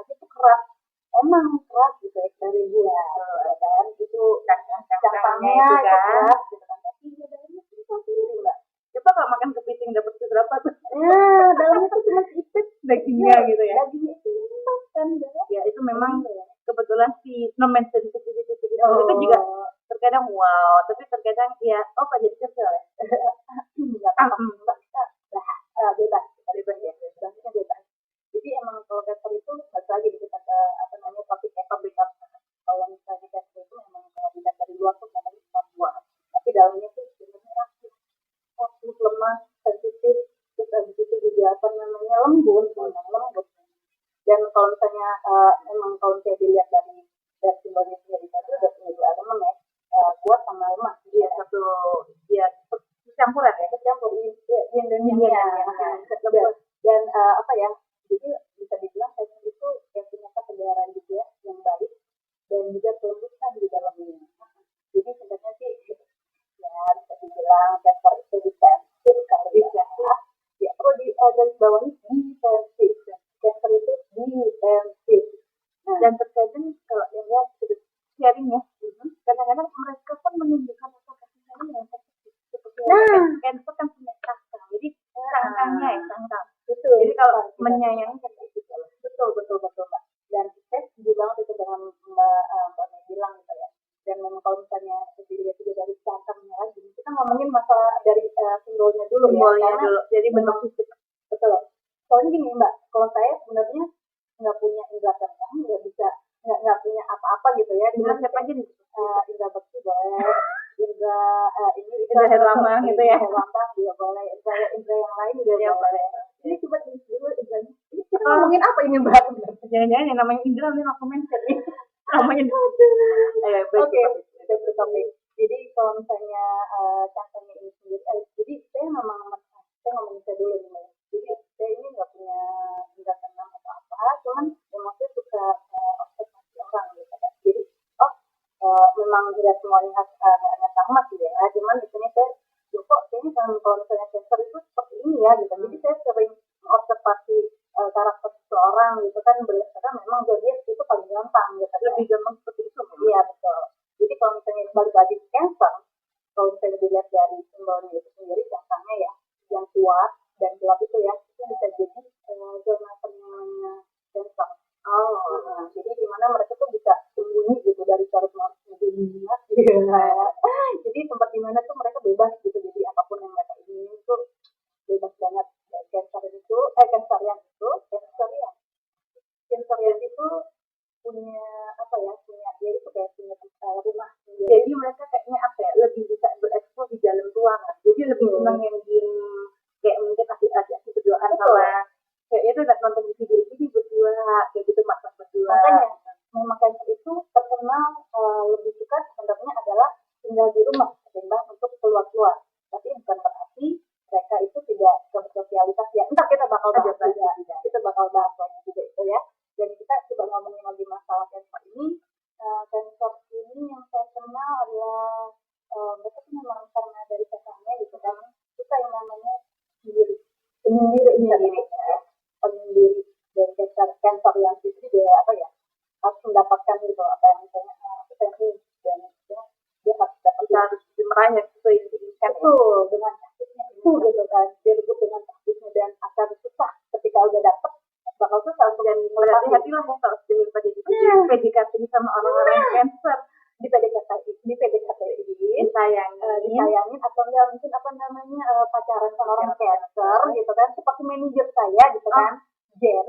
sakit tuh keras, emang keras gitu ya dari gula, kan itu cangkangnya itu keras gitu kan, tapi dalamnya itu sendiri mbak. Coba kalau makan kepiting dapat berapa tuh? Dalamnya tuh cuma sedikit dagingnya gitu ya. Dagingnya itu kan ya itu memang kebetulan si nomen sensitivity itu juga terkadang wow, tapi terkadang ya apa jadi kesel ya. Nggak apa-apa mbak, kita bebas ya, bebas. Jadi emang kalau cancer itu balik lagi kita ke apa namanya topik kalau misalnya cancer itu memang kalau dilihat dari luar tuh katanya cuma buah, tapi dalamnya tuh sebenarnya rapuh, lemah, sensitif, terus habis itu juga apa namanya lembut. Dan kalau misalnya emang kalau saya dilihat dari simbolnya sendiri tadi udah punya dua elemen ya, kuat sama lemah. Dia satu dia campuran ya, kecampur yin dan yang. Dan apa ya, jadi bisa dibilang cancer itu yang punya ketegaran juga yang baik dan juga kelembutan di dalamnya. Jadi sebenarnya sih ya bisa dibilang cancer itu defensif kali ya. Ya perlu di garis bawahi defensif. Cancer itu defensif. Dan terkadang kalau yang sudah sharing ya, kadang-kadang mereka pun menunjukkan rasa kasih sayang yang positif. Seperti cancer kan punya cangkang, jadi cangkangnya ya cangkang. Betul. Jadi kalau menyayangi kan itu betul mbak. Dan saya setuju banget itu dengan mbak bilang gitu ya. Dan memang kalau misalnya dilihat juga dari cangkangnya lagi, kita ngomongin masalah dari simbolnya dulu ya. Jadi bentuk fisik. Betul. Soalnya gini mbak, kalau saya sebenarnya nggak punya indra keenam, nggak punya apa-apa gitu ya. Indra siapa aja nih? Indra bakti boleh, indra herlambang gitu ya. Herlambang juga boleh, indra yang lain juga boleh. Ini coba dulu indranya. Ini kita ngomongin apa ini mbak? Jangan-jangan yang namanya indra ini no comment nih. Namanya Oke, topik. Jadi kalau misalnya cangkangnya ini sendiri, jadi saya ngomongin saya dulu nih. Jadi saya ini nggak punya indra keenam atau apa, cuman emang saya suka observasi orang gitu kan. Jadi memang tidak semuanya hanya sama sih ya, cuman di sini saya kok kayaknya kalau misalnya cancer itu seperti ini ya gitu. Jadi saya sering observasi karakter seseorang gitu kan, berdasarkan memang zodiak itu paling gampang gitu. Lebih gampang seperti itu. Iya betul. Jadi kalau misalnya balik lagi ke cancer, kalau misalnya dilihat dari simbolnya itu sendiri, cangkangnya ya yang kuat dan gelap itu ya, itu bisa jadi zona tenangnya cancer. Jadi dimana mereka tuh bisa sembunyi gitu dari carut marutnya dunia. Jadi tempat dimana tuh mereka bebas gitu. Jadi apapun yang mereka ingin tuh bebas banget. Cancer yang itu punya apa ya, dia itu kayak punya rumah. Jadi mereka kayaknya apa ya, lebih bisa berekspos di dalam ruangan. Jadi lebih senang yang kayak mungkin asik-asik berduaan sama kayak itu nonton di video berdua kayak gitu, masak berdua. Makanya memang cancer itu terkenal lebih suka sebenarnya adalah tinggal di rumah ketimbang untuk keluar. Tapi bukan berarti mereka itu tidak bersosialitas ya. Entar kita bakal bahas lagi juga itu ya. Jadi kita coba ngomongin lagi masalah cancer ini. Cancer ini yang saya kenal adalah mereka memang karena dari kakaknya gitu kan, suka yang namanya penyendiri dan cancer yang itu dia apa ya, harus mendapatkan gitu apa yang misalnya teknis dan dia harus meraih sesuai yang diinginkan itu dengan sakitnya itu gitu kan, dia rebut dengan sakitnya dan akan susah ketika udah dapet bakal susah untuk hati-hatilah ya kalau sudah pada PDKT sama orang-orang cancer, di PDKT disayangin atau enggak mungkin apa namanya pacaran sama orang cancer gitu kan, seperti manajer saya gitu kan, Jen.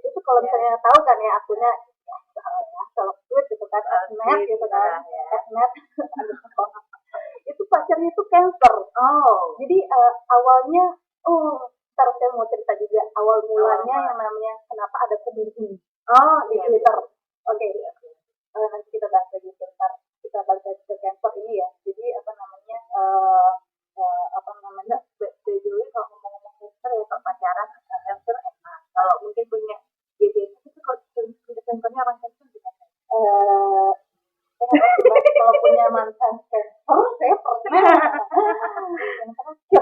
Itu kalau misalnya tahu kan ya akunnya kalau tweet gitu kan, net gitu kan, net itu pacarnya itu cancer. Jadi awalnya ntar saya mau cerita juga awal mulanya yang namanya kenapa ada komedi di Twitter. Oke. Nanti kita bahas lagi sebentar. Kita balik lagi ke cancer ini ya. Jadi apa namanya dulu kalau ngomong cancer ya pacaran cancer enak. Kalau mungkin punya GBS itu kalau cancernya orang cancer gimana? Kalau punya mantan cancer saya pernah ya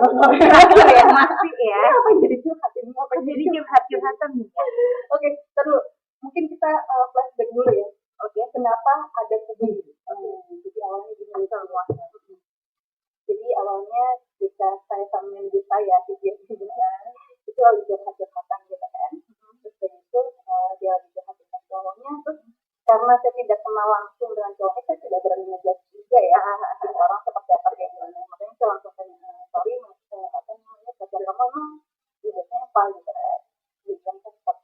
masih ya. Apa jadi curhat ini? Apa jadi curhatan nih? Oke, terus kenal langsung dengan cowoknya, saya tidak berani ngejudge juga ya orang seperti apa kayak gimana. Makanya saya langsung tanya, sorry apa namanya pacar kamu emang biasanya apa gitu kan. Dia bilang kan,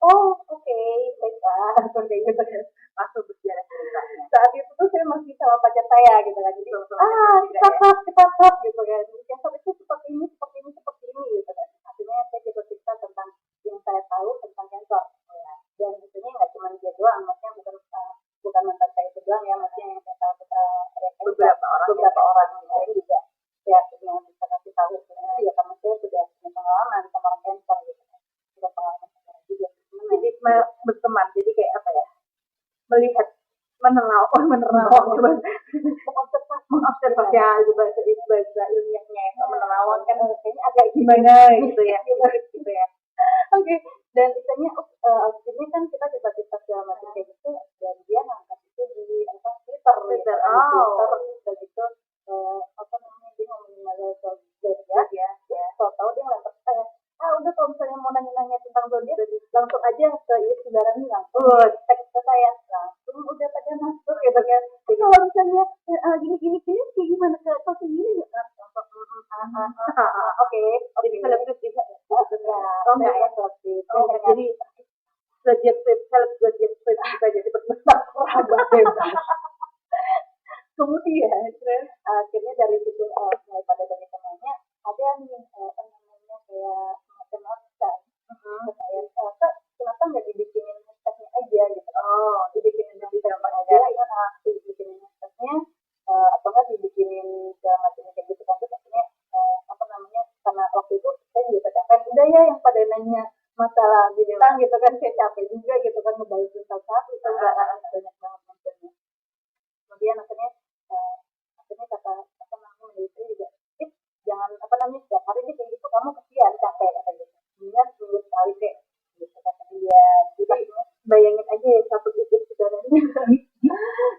oh oke, baiklah, langsung kayak gitu kan. Langsung berjalan ceritanya. Saat itu tuh saya masih sama pacar saya gitu kan, jadi kita stop gitu kan, yang stop itu seperti ini gitu kan. Akhirnya saya cerita tentang yang saya tahu tentang cancer ya. Dan tentunya nggak cuma dia doang, maksudnya bukan mantan saya itu doang ya, maksudnya yang saya tahu beberapa orang yang lain juga ya yang bisa kasih tahu ya, karena saya sudah punya pengalaman sama orang cancer gitu kan, sudah pengalaman juga. Jadi berteman, jadi kayak apa ya, melihat menerawang mengobservasi ya, bahasa ilmiahnya menerawang kan kayaknya agak gimana gitu ya. Oke, dan misalnya akhirnya kan kita cerita segala macam kayak gitu, dan dia ngangkat itu di Twitter udah gitu apa namanya, dia ngomongin masalah zodiak ya, tahu dia nggak percaya. Udah kalau misalnya mau nanya tentang zodiak langsung aja ke saudara nih, langsung teks ke saya, langsung udah pada masuk gitu kan. Jadi kalau misalnya gini kayak gimana ke satu gini langsung oke, Jadi selebgram bisa enggak ya selebgram. jadi zodiak bisa jadi bermesra kerabat bebas. Kemudian akhirnya dari situ mulai pada banyak temannya, ada nih apa namanya kayak macam hashtag saya, kenapa nggak dibikinin hashtagnya aja gitu. Dibikinin hashtagnya aja, dibikinin hashtagnya atau nggak dibikinin segala macamnya kayak gitu kan. Terus akhirnya apa namanya, karena waktu itu saya juga capek, udah ya yang pada nanya masalah bintang gitu kan, saya capek juga gitu kan ngebales satu-satu itu banyak banget macamnya. Kemudian akhirnya kata apa namanya itu juga, jangan apa namanya setiap hari nih kayak gitu, kamu kesian capek kata gitu. Kemudian seminggu sekali kayak gitu kata dia. Jadi Bayangin aja ya, satu titik saudaranya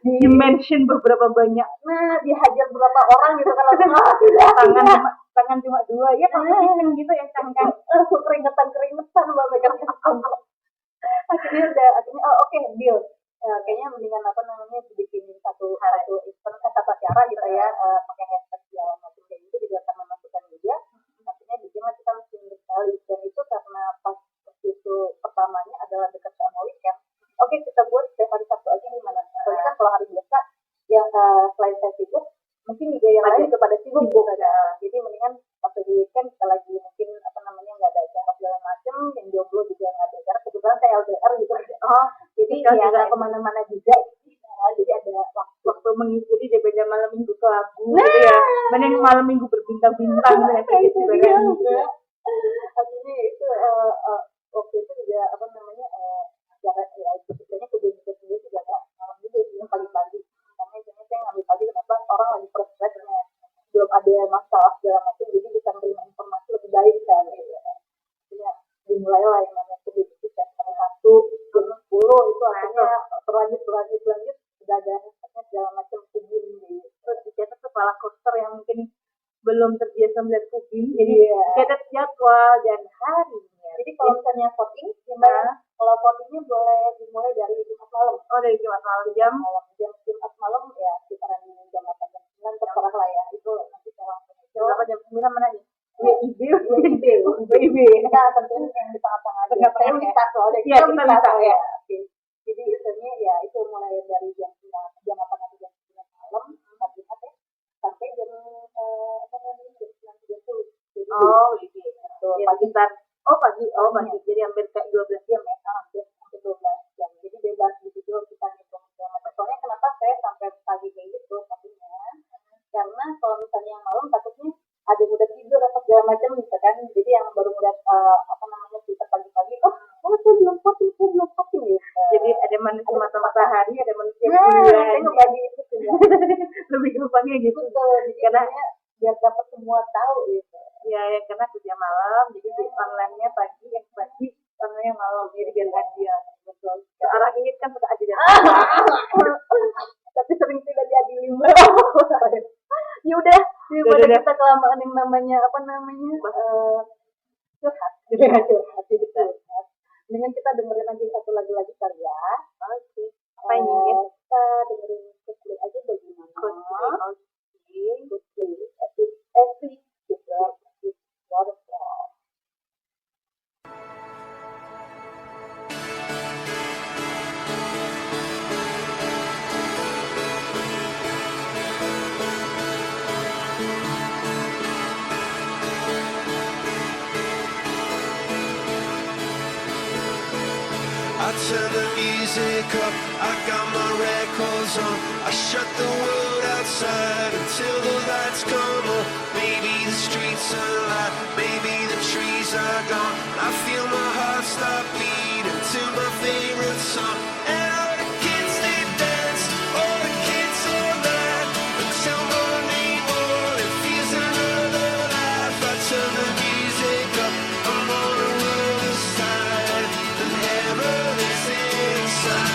di mention beberapa banyak, dihajar berapa orang gitu kan, langsung tidak tangan cuma dua ya, kalau kepiting gitu yang cangkang keringetan mbak megang akhirnya oke, deal. Kayaknya mendingan apa namanya dibikinin satu acara gitu ya, pakai hashtag segala macam kayak gitu juga akan memasukkan juga. Akhirnya bikinlah kita mesti sekali, dan itu karena pas itu pertamanya adalah dekat sama weekend. Oke, kita buat setiap hari Sabtu aja gimana? Soalnya kan kalau hari biasa yang selain saya sibuk, mungkin juga yang lain juga pada sibuk aja. Jadi mendingan pas di weekend kita lagi mungkin apa namanya nggak ada acara segala macam, yang jomblo juga nggak ada acara, kebetulan saya LDR gitu. Jadi ya nggak kemana-mana juga. Jadi ada waktu mengikuti DBD malam minggu ke lagu gitu ya, mending malam minggu berbintang-bintang kayak gitu ya. Akhirnya itu waktu itu juga apa namanya acara ya biasanya ke sendiri juga nggak malam juga sih, pagi-pagi, karena saya ngambil pagi, kenapa orang lagi prosesnya belum ada masalah segala macam, jadi bisa menerima informasi lebih baik kan gitu ya. Akhirnya dimulailah yang namanya publikasi hari Sabtu jam 10 itu akhirnya berlanjut sudah ada hashtagnya segala macam kubin gitu. Terus dicatat kepala coaster yang mungkin belum terbiasa melihat kubin, jadi catat jadwal dan harinya. Jadi kalau misalnya voting, kalau votingnya boleh dimulai dari Jumat malam. Dari Jumat malam jam Jumat malam ya sekitaran jam 8 jam 9 terserah lah ya, itu nanti saya langsung itu. Jam 9 mana nih? WIB. Kita tentunya yang di tengah-tengah aja. Saya bisa soalnya. Iya, kita bisa ya. Jadi misalnya ya itu mulai dari jam 8 atau jam 9 malam sampai jam apa namanya jam 9.30. Jadi pagi ntar. Pagi. Jadi hampir kayak 12 jam ya. Hampir 12 jam. Jadi bebas di situ kita hitung. Soalnya kenapa saya sampai pagi kayak gitu paginya? Karena kalau misalnya yang malam takutnya ada yang udah tidur atau segala macam gitu kan. Jadi yang baru ngeliat apa namanya kita pagi-pagi, saya belum voting gitu. Jadi ada manusia matahari, ada manusia bulan. Saya ngebagi itu sih ya. Lebih gampangnya gitu. Betul. Karena biar dapat semua tahu gitu. Ya, karena kerja malam, jadi online-nya pagi, yang pagi online malam, jadi biar hadiah. Betul. Orang ini kan suka adil dan tapi sering tidak diadili. Ya udah, daripada kita kelamaan yang namanya apa namanya curhat. Dengan kita dengerin aja satu lagu lagi kali ya. Oke. Apa ini? turn the music up, I got my records on. I shut the world outside until the lights come on. Maybe the streets are alive, maybe the trees are gone. I feel my heart stop beating to my favorite song. And all the kids they dance, all the kids all night until morning morning feels another life. I turn the music up, I'm on the other side, and heaven is inside.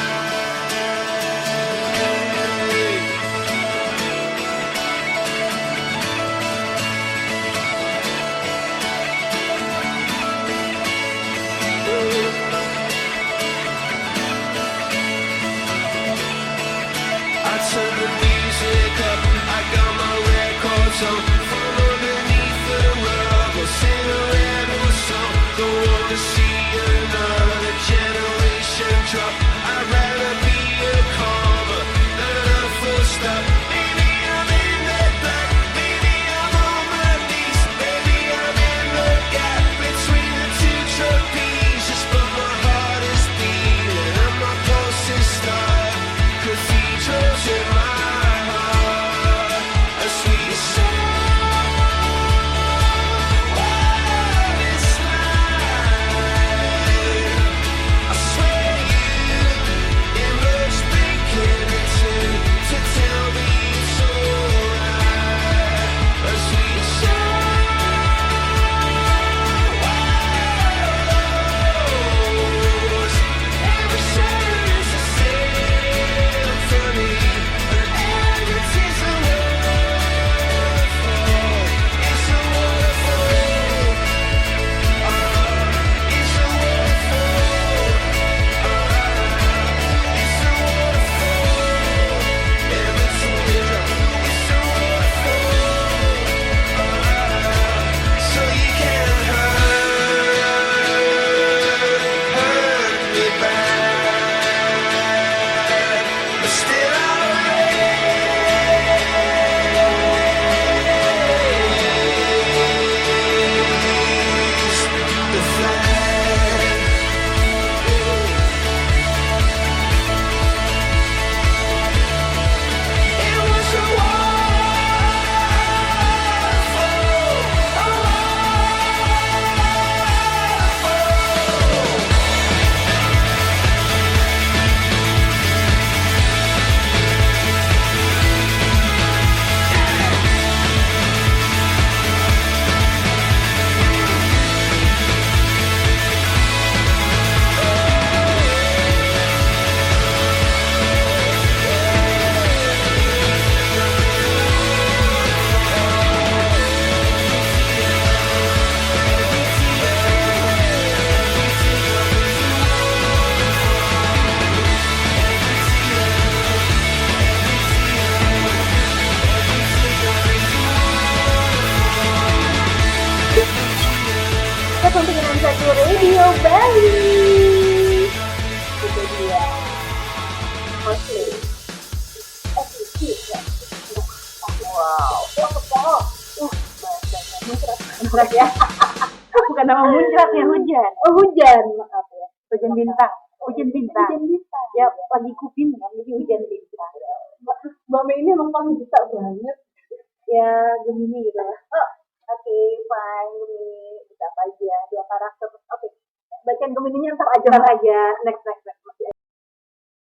I turn the music up, I got my records on. From underneath the rug, I'll sing a rebel song. Don't wanna see another generation drop. I'd rather be a comma than a full stop. Maybe I'm in the black, maybe I'm on my knees, maybe I'm in the gap between the two trapezes. But my heart is beating and my pulse is starting. Cathedrals in my heart, a sweet sound. What is mine? I swear you emerged beginning to tell me it's alright. A sweet sound. Every sound is a symphony, and it is a waterfall. It's a waterfall. It's a waterfall. It's a waterfall. Every teardrop is a waterfall. So you can hurt me bad, but still I'll raise the flag. It was a Welcome to Genom Satu Radio Bali. Itu dia. Oke. Wow. Muncrat ya. Bukan nama muncrat ya, hujan. Oh, hujan, maaf ya. Hujan bintang. Hujan bintang. Hujan bintang. Ya, lagi kuping kan, jadi hujan bintang. Mbak Mei ini emang paling bisa banget. Ya, Gemini gitu lah. Oh, oke, fine. Gemini. Kita apa aja? 2 karakter. Oke. Bacain Gemininya ntar aja. Ntar aja, next.